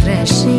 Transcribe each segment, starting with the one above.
రషే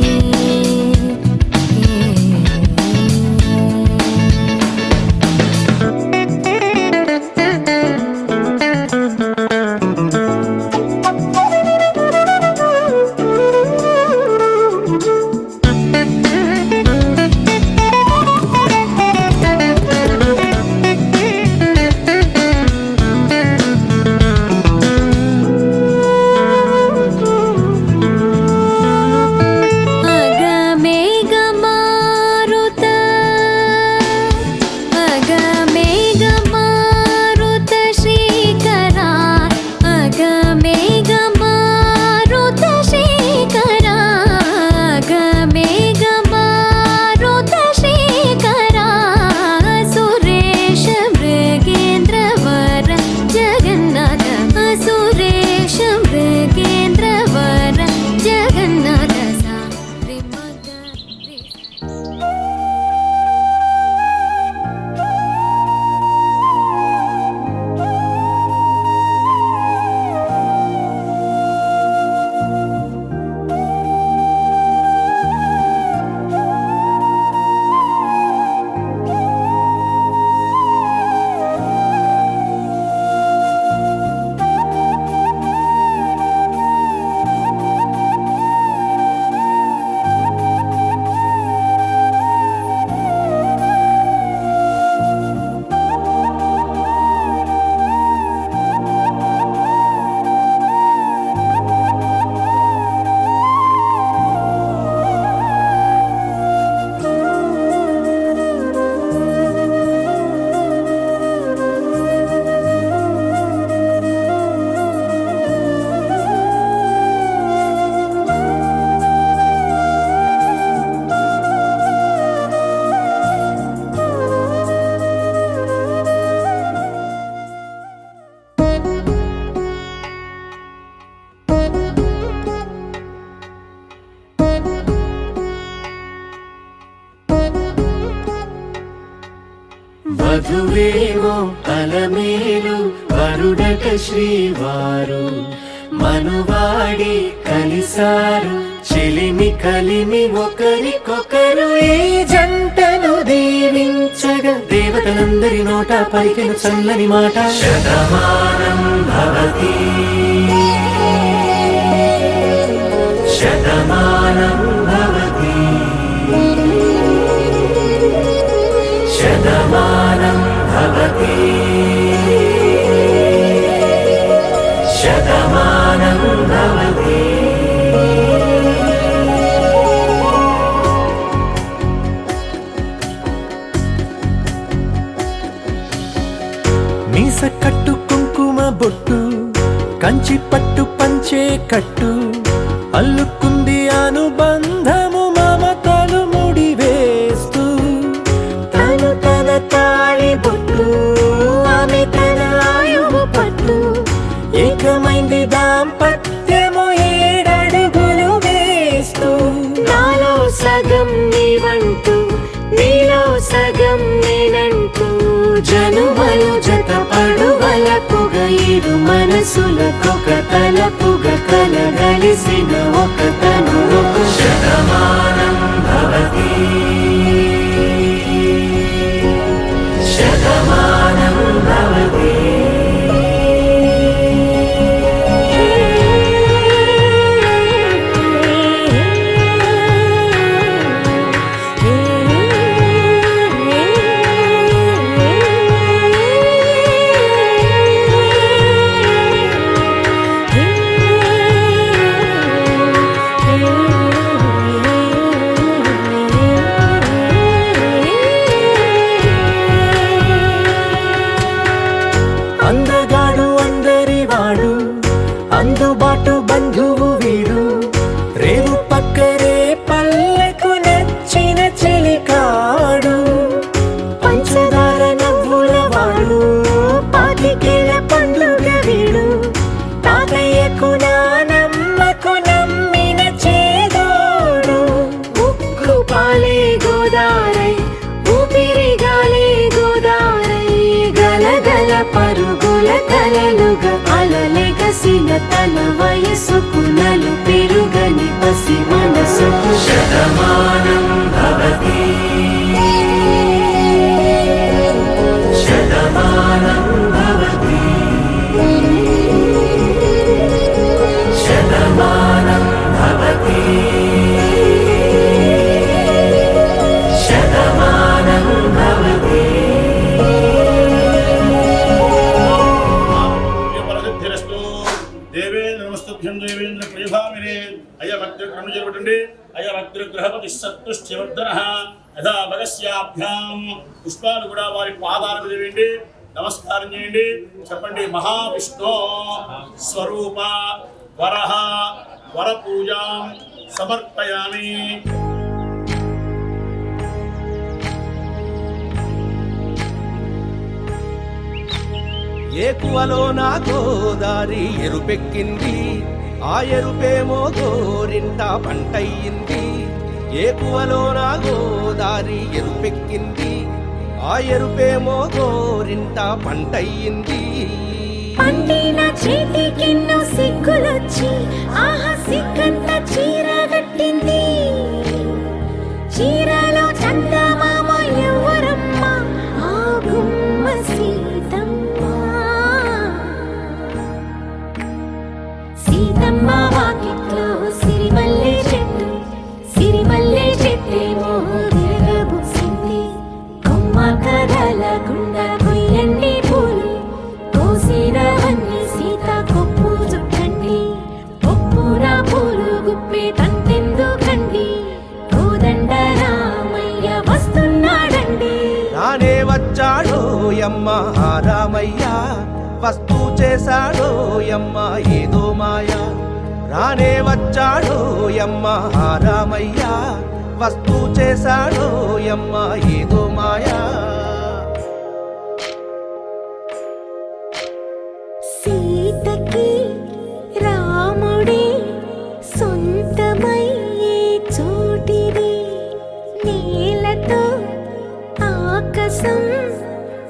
వధువేవో అలమేలు వరుడట శ్రీవారు మనువాడి కలిసారు చెలిమి కలిమి ఒకరికొకరు ఈ జంటను దీవించగా దేవతలందరి నోట పలికిన చల్లని మాట శతమానం భవతి శతమానం భవతి శతమానం భవతి శతమానం భవతి. మీస కట్టు కుంకుమ బొట్టు కంచి పట్టు పంచే కట్టు అల్లుకుంది అనుబంధము మమతలు ముడివేస్తూ తను తన తాళి బొట్టు ఆమె తన ఆయువు పట్టు ఏకమైంది దాంపత్యము 7 అడుగులు వేస్తూ నాలో సగం నీవంటూ నీలో సగం నేనంటూ జనుమలు జత పడువలపుగ ఇరు మనసులకొక తలపుగ కలగలిసిన ఒక తను శతమానం భవతి శతమానం భవతి. అందగాడు అందరివాడు అందుబాటు బంధువు వీడు రేవు పక్కరే పల్లెకు నచ్చిన చెలికాడు పంచదార నవ్వుల వాడు పాతికేల పండుగ వీడు తాతయ్యకు నానమ్మకు నమ్మిన చేదోడు ఉక్కు పాలే గోదారై ఊపిరి గాలే గోదారై గలగల పరుగుల కలలుగా అలలెగసిన తన వయసుకు నలు పెరుగని పసి మనసు ఒకటండి అయవగ్రహపతి సత్తుష్టివర్ధన యథా భగస్యాభ్యాం పుష్పాలు కూడా వారి పాదాల మీద వేయండి, నమస్కారం చేయండి. చెప్పండి మహావిష్ణు స్వరూప వరహ వరపూజాం సమర్పయామి. ఏకువలో నా గోదారి ఎరుపెక్కింది, ఆ ఎరుపేమో గోరింట పంటయ్యింది. ఏకువలో నా గోదారి ఎరుపెక్కింది, ఆ ఎరుపేమో గోరింట పంటయ్యింది. పండిన చేతికెన్నో సిగ్గులొచ్చి ఆహా సిగ్గంత చీర కట్టింది. చీరలో చందమామ ఎవరమ్మ, ఆ గుమ్మ సీతమ్మ. సీతమ్మ వాకిట్లో సిరిమల్లె చెట్టు, సిరిమల్లె చెట్టేమో తిరగబూసింది. కొమ్మ కదలకుండా కొయ్యండి పూలు, కోసిరవన్నీ సీత కొప్పు చుట్టండి. కొప్పున పూలు గుప్పే తంతెందుకండి, కోదండ రామయ్య వస్తున్నాడండి. రానే వచ్చాడో యమ్మ ఆ రామయ్య, వస్తూ చేశాడో యమ్మ ఏదో మాయ. రానే వచ్చాడో యమ్మ ఆ రామయ్య, వస్తూ చేశాడో యమ్మ ఏదో మాయా. సీతకి రాముడే సొంతమయ్యే చోటిది, నేలతో ఆకాశం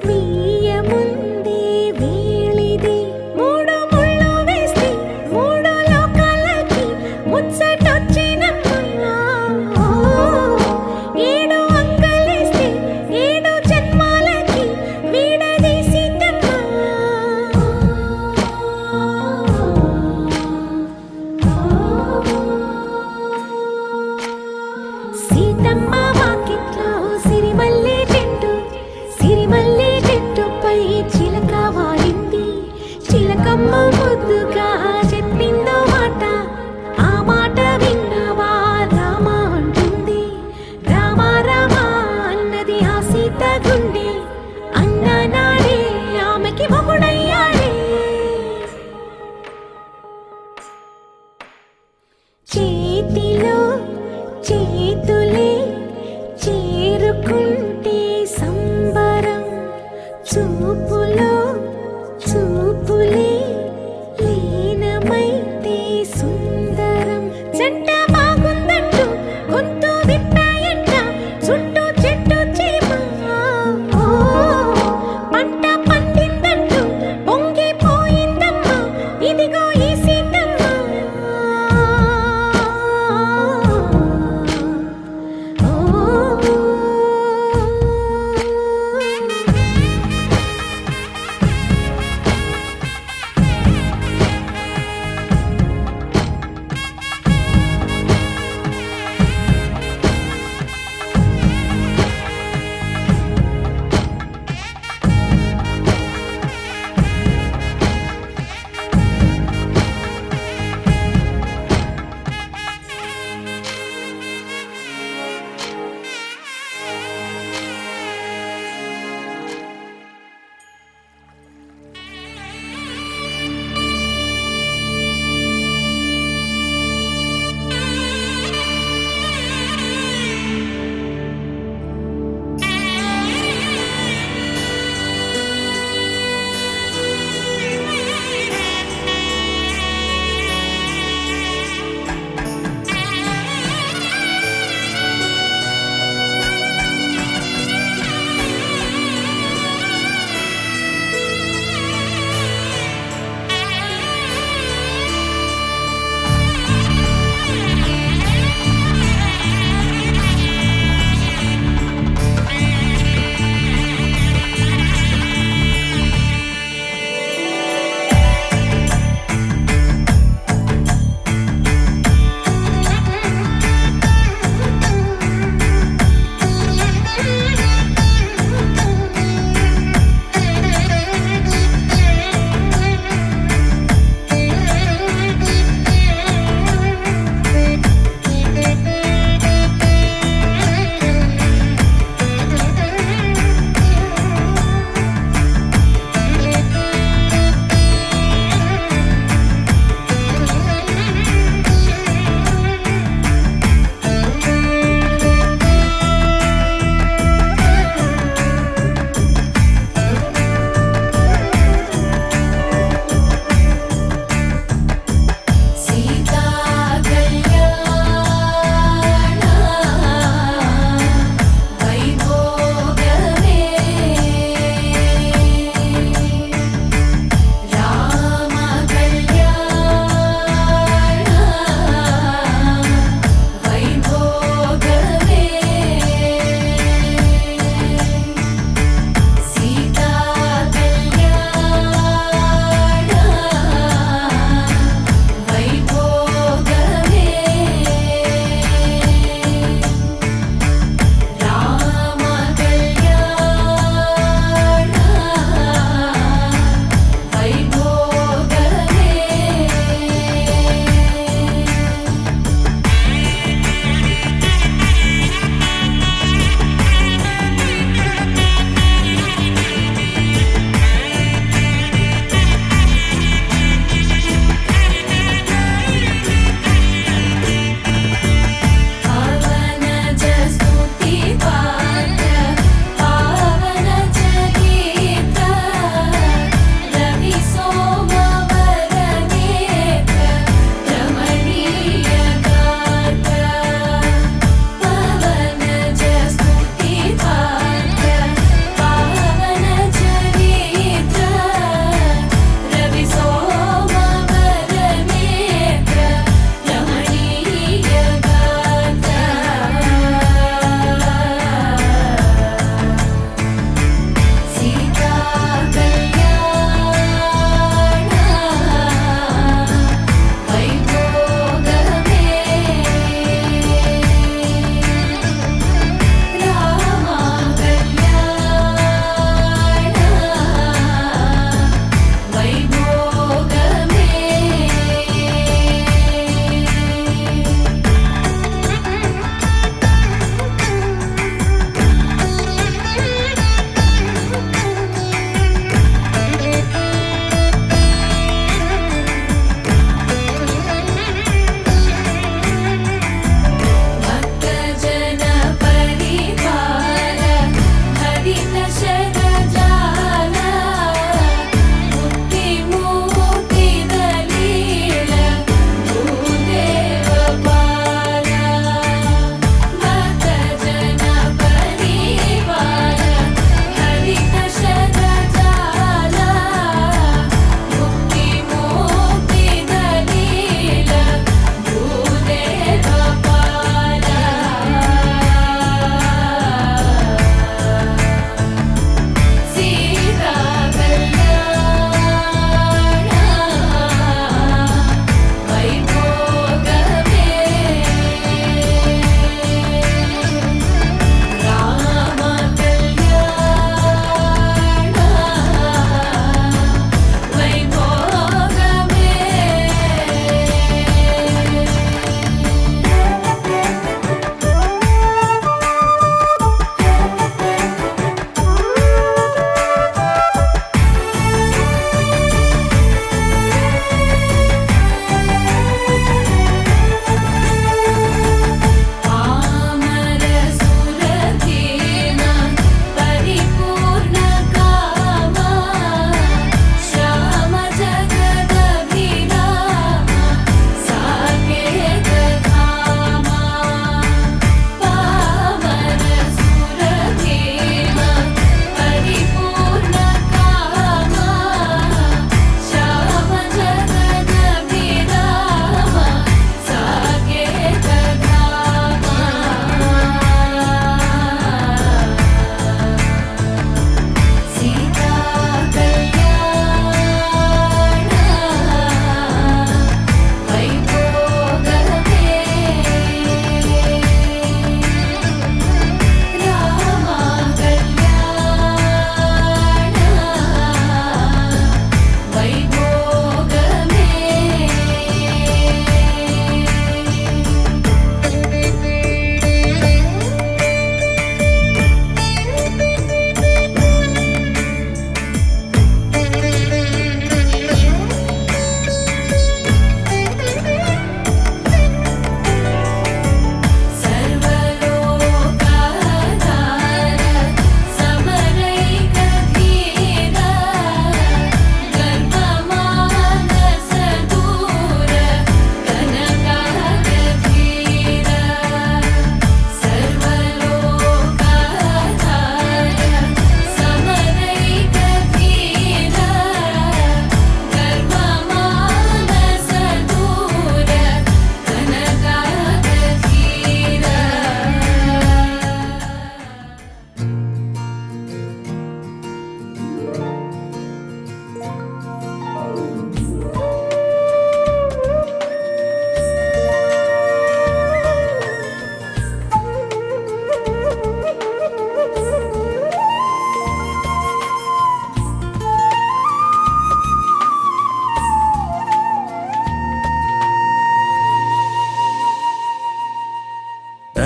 వీయముందే వేళిది. మూడు ముళ్ళు వేస్తే మూడు లోకాలకి ముచ్చటొచ్చినమ్మా. ఏడు అంకలేస్తే ఏడు జన్మాలకి వీడదీసి సీతమ్మ వాకిట్లో సిరిమల్లె చెట్టు, సిరిమల్లె చెట్టుపై చిలక వాలింది. చిలకమ్మ ముద్దుగా చెప్పిందో మాట, ఆ మాట విన్నవా రామ అంటుంది. రామ రామ అన్నది ఆ సీత గుండె, అన్న నాడే ఆమెకి మొగుడయ్యాడే. చేతిలో చేతులే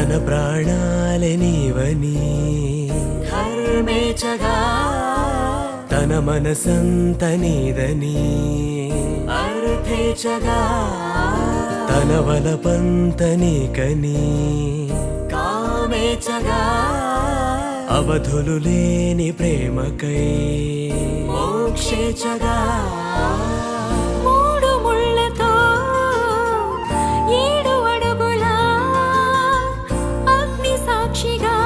తన ప్రాణాలే నీవని ధర్మేచగా తన మనసంత నీదని అర్థేచగా తన వలపంత నీకని కామేచగా అవధులు లేని ప్రేమకై మోక్షేచగా మూడు ముళ్ళతో 7 అడుగుల అగ్ని సాక్షిగా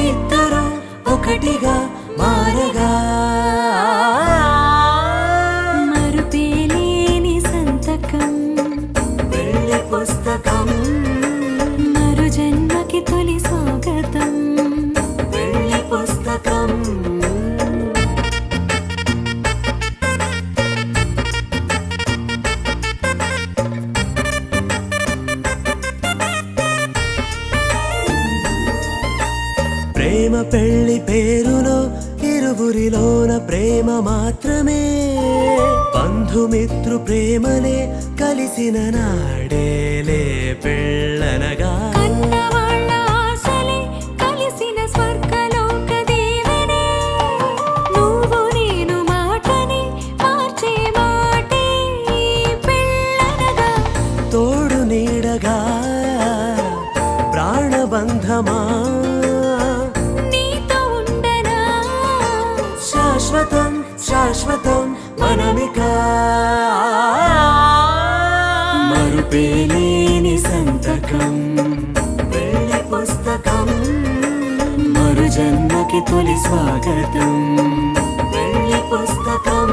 ఇద్దరు ఒకటిగా మారగా మరుపేలేని సంతకం వెళ్ళి పుస్తకం మరు జన్మకి తొలి స్వాగతం వెళ్ళి పుస్తకం ప్రేమ పెళ్లి పేరులో ఇరువురిలోన ప్రేమ మాత్రమే బంధుమిత్రు ప్రేమలే కలిసిన నాడేలే పెళ్ళనగా కన్నవాళ్ళ ఆశలే కలిసిన స్వర్గలోక దీవెనే నువ్వు నేను మాటని మార్చే మాటే పెళ్ళనగా తోడు నీడగా ప్రాణబంధమా నీతో ఉండనా శాశ్వతం శాశ్వతం మనమిక మరుపేలేని సంతకం వెళ్ళి పుస్తకం మరు జన్మకి తొలి స్వాగతం వెళ్ళి పుస్తకం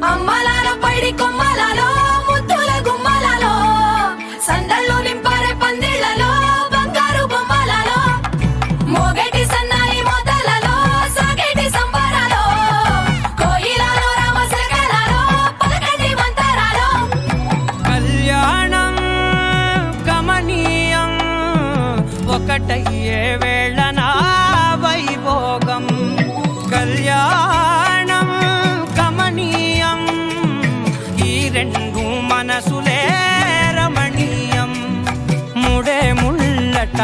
అమ్మలాలో పైడి కొమ్మలలో ముద్దుల గుమ్మలలో సందళ్ళు నింపారే పందిళ్లలో బంగారు బొమ్మలలో మోగేటి సన్నాయి మోతలలో సాగేటి సంబరాలో కోయిలలో రామశకలలో పలకటి మంతరాలో కళ్యాణం గమనీయం ఒకటయ్యే వేళ నా వైభోగం కళ్యాణం గమనీయం ఈ రెండు మనసులే రమణీయం ముడే ముళ్ళట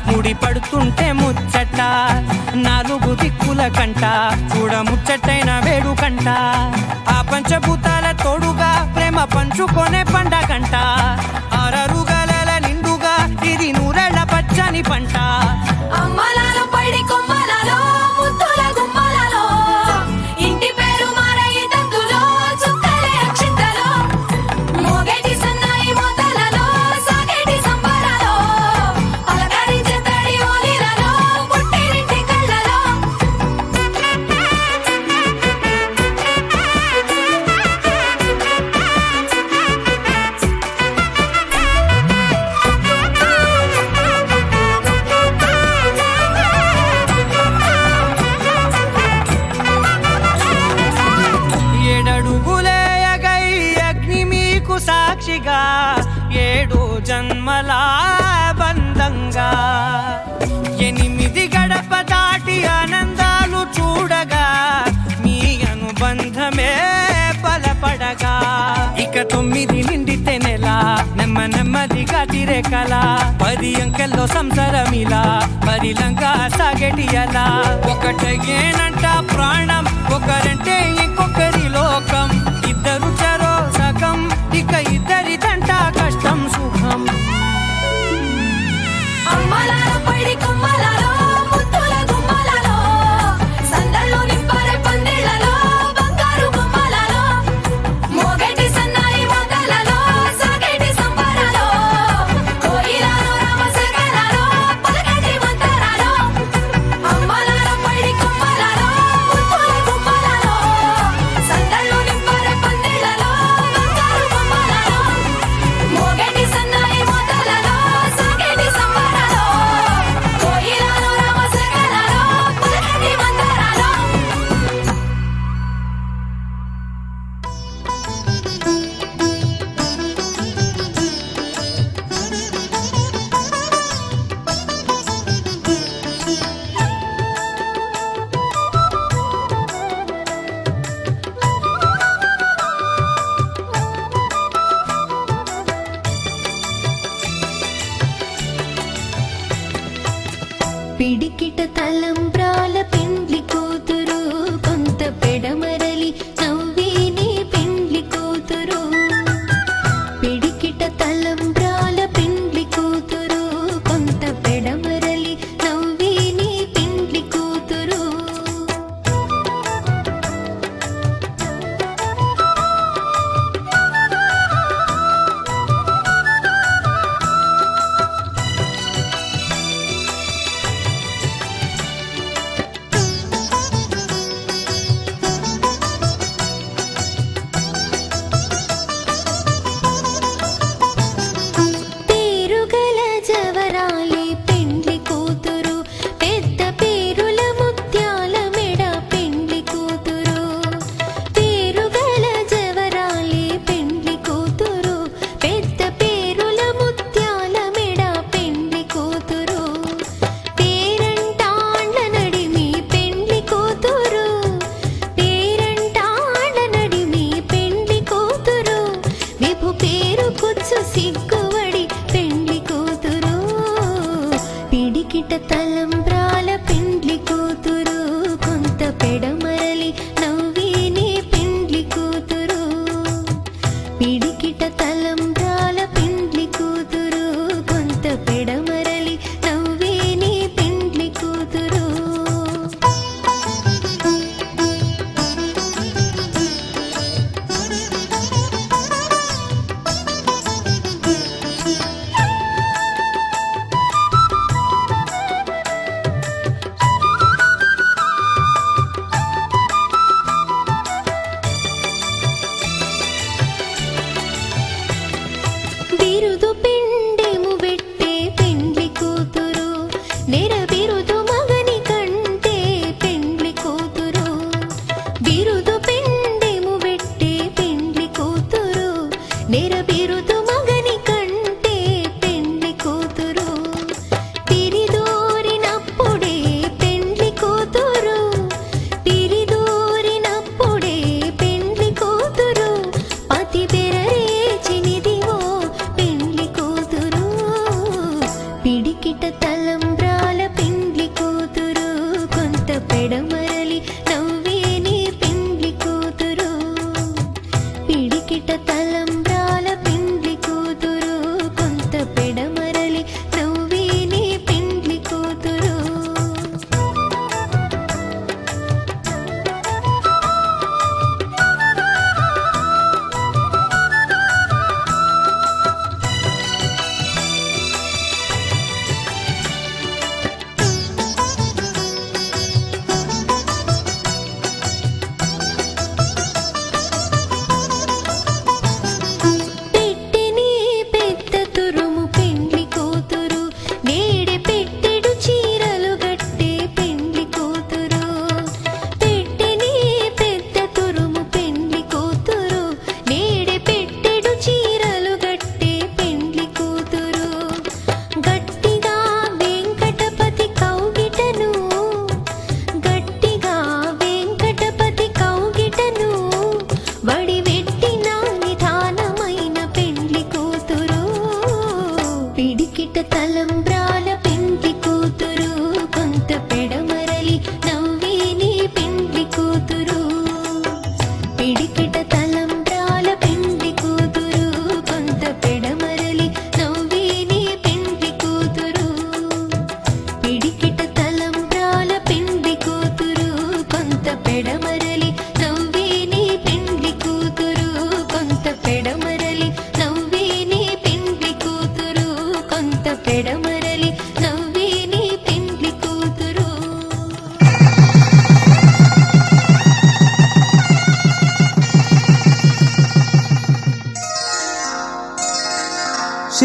ముడి పడుతుంటే ముచ్చట 4 దిక్కుల కంట చూడ ముచ్చటైన వేడుకంట ఆ పంచభూతాల తోడుగా ప్రేమ పంచుకొనే పండగంట అరరుగలల నిండుగా ఇది నూరెళ్ళ పచ్చని పంట అమ్మలాలో పైడి కొమ్మలలో ముద్దుల గుమ్మలలో ఇంటి పేరు మారయి తందులో చుక్కలే అక్షింతలో మోగేటి సన్నాయి మోతలలో సాగేటి సంబరాలో పలకరించే తడి ఓలిలలో పుట్టినింటి కళ్ళలో ఏడడుగులేయగై అగ్ని మీకు సాక్షిగా 7 జన్మల బంధంగా 8 గడప దాటి ఆనందాలు చూడగా మీ అనుబంధమే బలపడగా ఇక 9 నిండితే నెల నెమ్మదిగా తిరే కల 10 అంకెల్లో సంసారమిలా పరిలంగా సాగటి అలా ఒకటేనంట ప్రాణం ఒకరంటే ఇంకొకరి లోకం ఇద్దరు చరో సగం ఇక ఇద్దరిదంట కష్టం సుఖం అమ్మలాలో పైడి కొమ్మలలో ముద్దుల గుమ్మలలో సందళ్ళు నింపారే పందిళ్లలో బంగారు బొమ్మలలో మోగేటి సన్నాయి మోతలలో సాగేటి సంబరాలో కోయిలలో రామశకలలో పలకటి మంతరాలో అమ్మలాలో పైడి కొమ్మలలో ముద్దుల గుమ్మలలో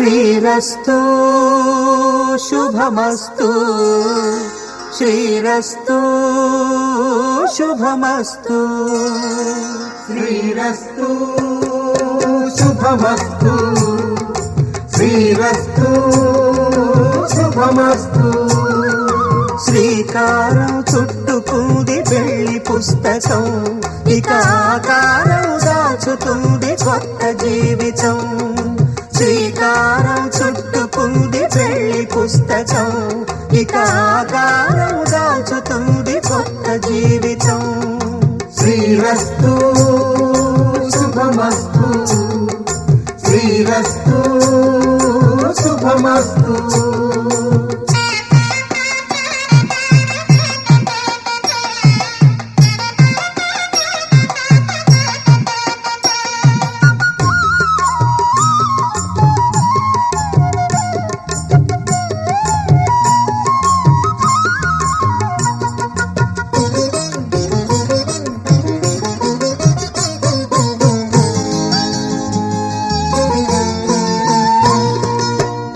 శ్రీరస్తు శుభమస్తు శ్రీరస్తు శుభమస్తు శ్రీరస్తు శుభమస్తు శ్రీరస్తు శుభమస్తు శ్రీకారం చుట్టుకుంది పెళ్లి పుస్తకం ఇక ఆకారం దాచుతుంది కొత్త జీవితం శ్రీకారం చుట్టుకుంది పెళ్లి పుస్తకం ఇక ఆకారం దాచుతుంది కొత్త జీవితం శ్రీరస్తు శుభమస్తు శ్రీరస్తు శుభమస్తు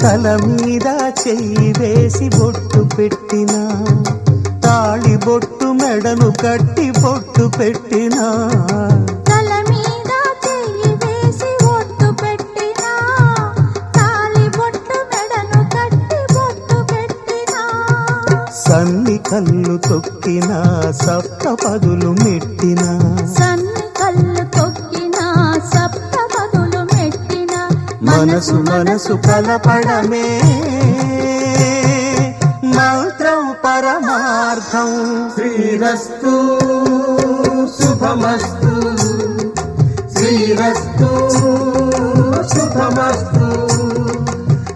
తల మీద చెయ్యి వేసి బొట్టు పెట్టినా తాళి బొట్టు మెడను కట్టి బొట్టు పెట్టినా తల మీద చెయ్యి వేసి బొట్టు పెట్టినా తాళి బొట్టు మెడను కట్టి బొట్టు పెట్టినా సన్ని కళ్ళు తొక్కినా సప్త పదులు మెట్టినా సన్ని కళ్ళు తొక్కినా సప్త పదులు మెట్టినా మనసు మనసు కలపడమే మంత్రం పరమార్థం శ్రీరస్తు శుభమస్తు శ్రీరస్తు శుభమస్తు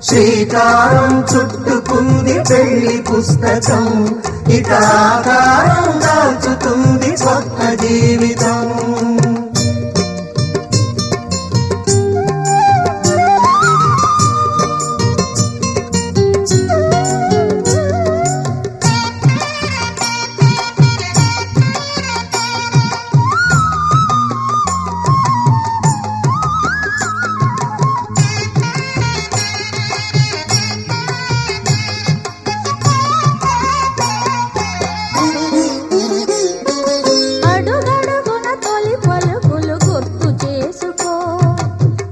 శ్రీకారం చుట్టుకుంది పెళ్లి పుస్తకం ఇక ఆకారం దాచుతుంది కొత్త జీవితం అడుగడుగున తొలి పలుకులు గుర్తు చేసుకో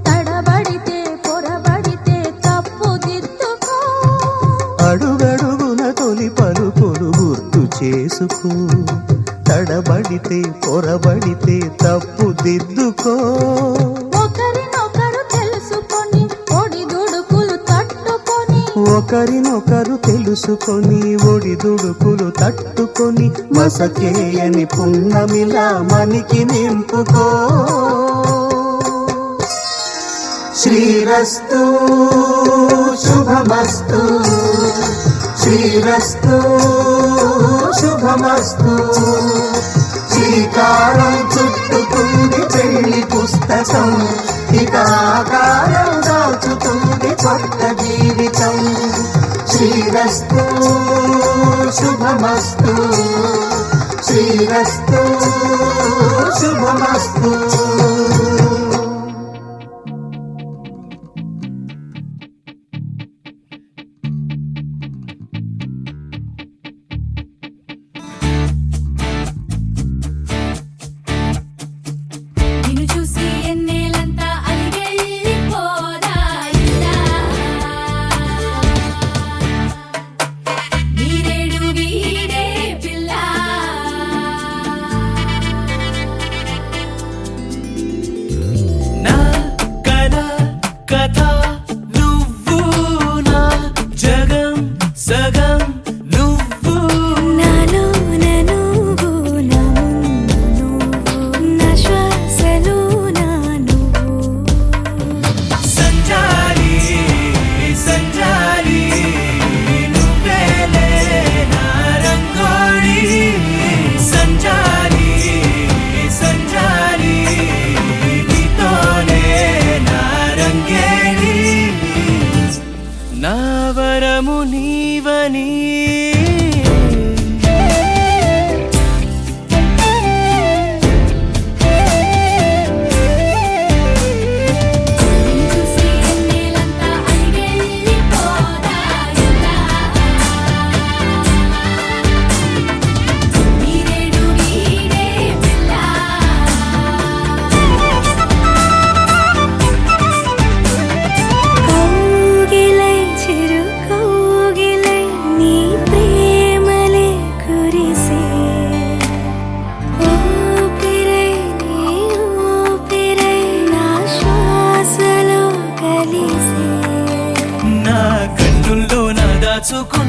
తడబడితే పొరబడితే తప్పు దిద్దుకో అడుగడుగున తొలి పలుకులు గుర్తు చేసుకో తడబడితే పొరబడితే తప్పు దిద్దుకో ఒకరినొకరు తెలుసుకొని ఒడిదుడుకులు తట్టుకొని ఒకరినొకరు తెలుసుకొని ఒడిదుడుకులు తట్టుకొని మసకేయని పున్నమిలా మనికి నింపుకో శ్రీరస్తు శుభమస్తు శ్రీరస్తు శుభమస్తు శ్రీకారం చుట్టుకుంది పెళ్లి పుస్తకం ఇక ఆకారం దాచుతుంది కొత్త జీవితం శ్రీరస్తు శుభమస్తు శ్రీరస్తు శుభమస్తు నిన్ను చూసి ఎన్నేలంతా అలిగెళ్ళిపోదా ఇలా వీరేడు వీడే పిల్ల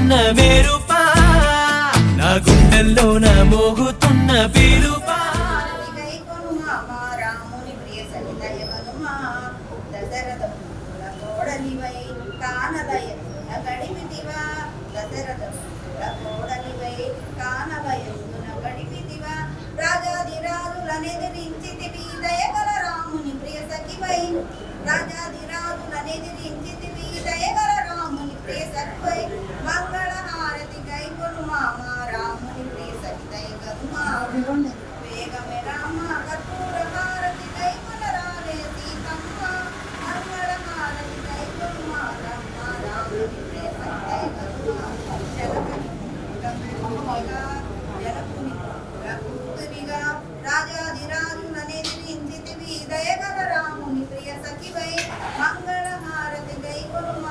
వెలుగుతున్న వేరుపా నా గుండెల్లో నా మోగుతున్న పిలుపా రాముని ప్రియ సరిదయవనుమా దశరథముల కోడలివై కానదయమున గడిపితివా దశరథముల కోడలివై కానదయమున గడిపితివా రాజాదిరాజులనెదిరించితివి దయగల రాముని ప్రియ సఖివై రాజాదిరాజులనెదిరించితివి దయగల రాముని ప్రియ సఖివై మంగళ హారతి గైకొనుమా మా రాముని ప్రియ సరిదయవనుమా వేగమే రామ కర్పూర హారతి దైవల రాలే సీతమ్మ మంగళ హారతి దైవమ్మ రమ్మ రాముని ప్రేమ దైవమ్మ జలపుని కూతురిగా రాజాదిరాజునెదిరించితివి దయగల రాముని ప్రియ సఖివై మంగళ హారతి దైవమ్మ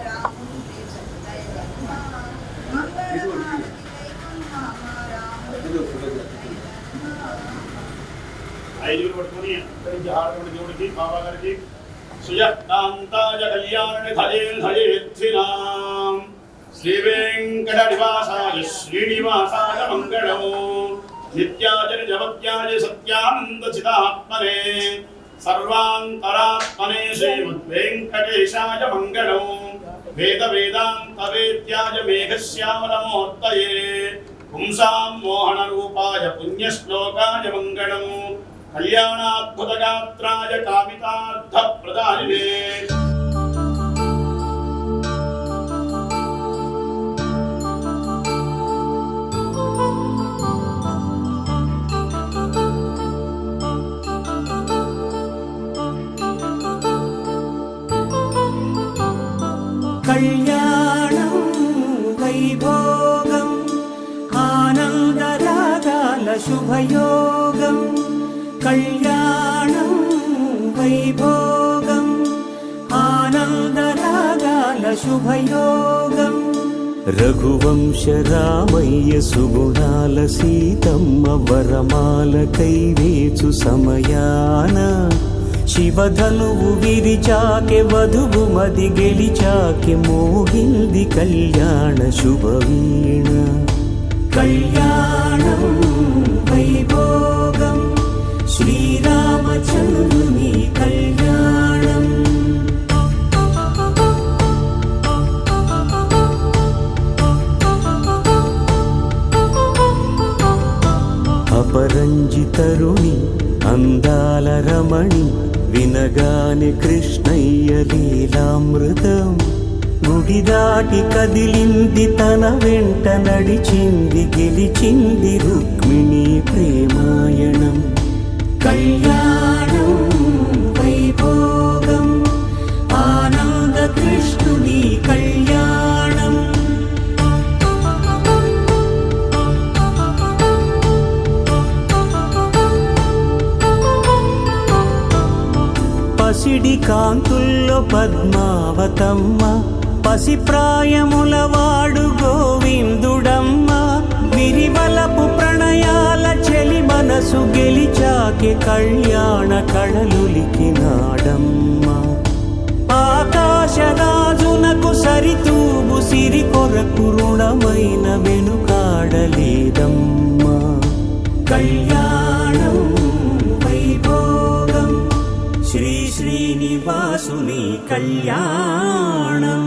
రాముని ప్రియ సఖి దైవమ్మ మంగళ హారతి దైవమ్మ రాముని ఐదుగురు పట్టుకుని అక్కడి నుంచి హారతి దేవుడికి బాబా గారికి సుయకాంతాయ కళ్యాణ ధయేర్థినాం శ్రీ వెంకట నివాసాయ శ్రీనివాసాయ మంగళం నిత్యాయ జపత్యాయ సత్యానంద చిదాత్మనే సర్వాంతరాత్మనే శ్రీమద్వేంకటేశాయ మంగళం వేద వేదాంత వేద్యాయ మేఘశ్యామలమూర్తయే పుంసాం మోహన రూపాయ పుణ్యశ్లోకాయ మంగళం కళ్యాణాద్భుతగాత్రాయ కామితార్థ ప్రదాయినే కళ్యాణం వైభోగం ఆనందరాగాల శుభయోగం కళ్యాణం వైభోగం ఆనందరాగాల శుభయోగం రఘువంశ రామయ్య సుగుణాల సీతమ్మ వరమాల కైవేచు సమయాన శివధనువు విరిచాకె వధువు మది గెలిచాకె మోగింది కళ్యాణ శుభవీణ కళ్యాణం వైభోగం శ్రీరామచంద్రుని కళ్యాణం అపరంజి తరుణి అందాల రమణి వినగానే కృష్ణయ్య లీలామృతం గుడి దాటి కదిలింది తన వెంట నడిచింది గెలిచింది రుక్మిణి ప్రేమాయణం కళ్యాణం వైభోగం ఆనంద కృష్ణుని కళ్యాణం పసిడి కాంతుల్లో పద్మావతమ్మ పసిప్రాయముల వాడు గోవిందుడమ్మ విరివలపు ప్రణయాల చెలి మనసు గెలిచాకె కళ్యాణ కళలులికినాడమ్మ ఆకాశరాజునకు సరితూబు సిరి కొరకు రుణమైన వెనుకాడలేదమ్మా కళ్యాణం వైభోగం శ్రీ శ్రీనివాసుని కళ్యాణం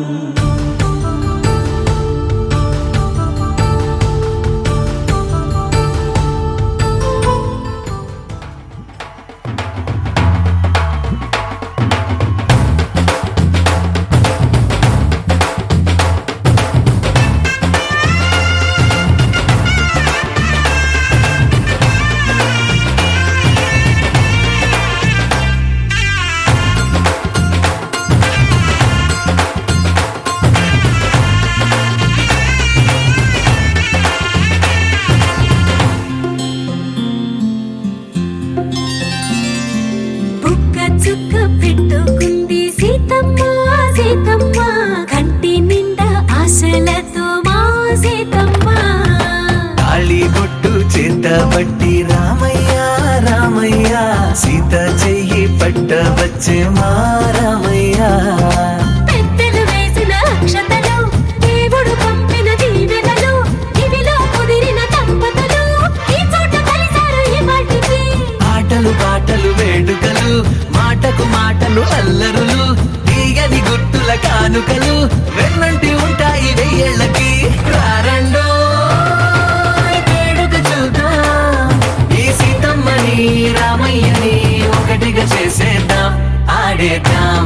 చుక్క పెట్టుకుంది సీతమ్మ సీతమ్మ కంటి నిండా ఆశలతో మా సీతమ్మ తాళిబొట్టు చేతబట్టి రామయ్య రామయ్య సీత చెయ్యి పట్టవచ్చే మా రామయ్య పెద్దలు వేసిన అక్షతలు దేవుడు పంపిన ఆటలు అల్లరులు తీయని గుర్తుల కానుకలు వెన్నంటి ఉంటాయి వెయ్యేళ్ళకి రారండో వేడుక చూద్దాం ఈ సీతమ్మని రామయ్యని ఒకటిగా చేసేద్దాం ఆడేద్దాం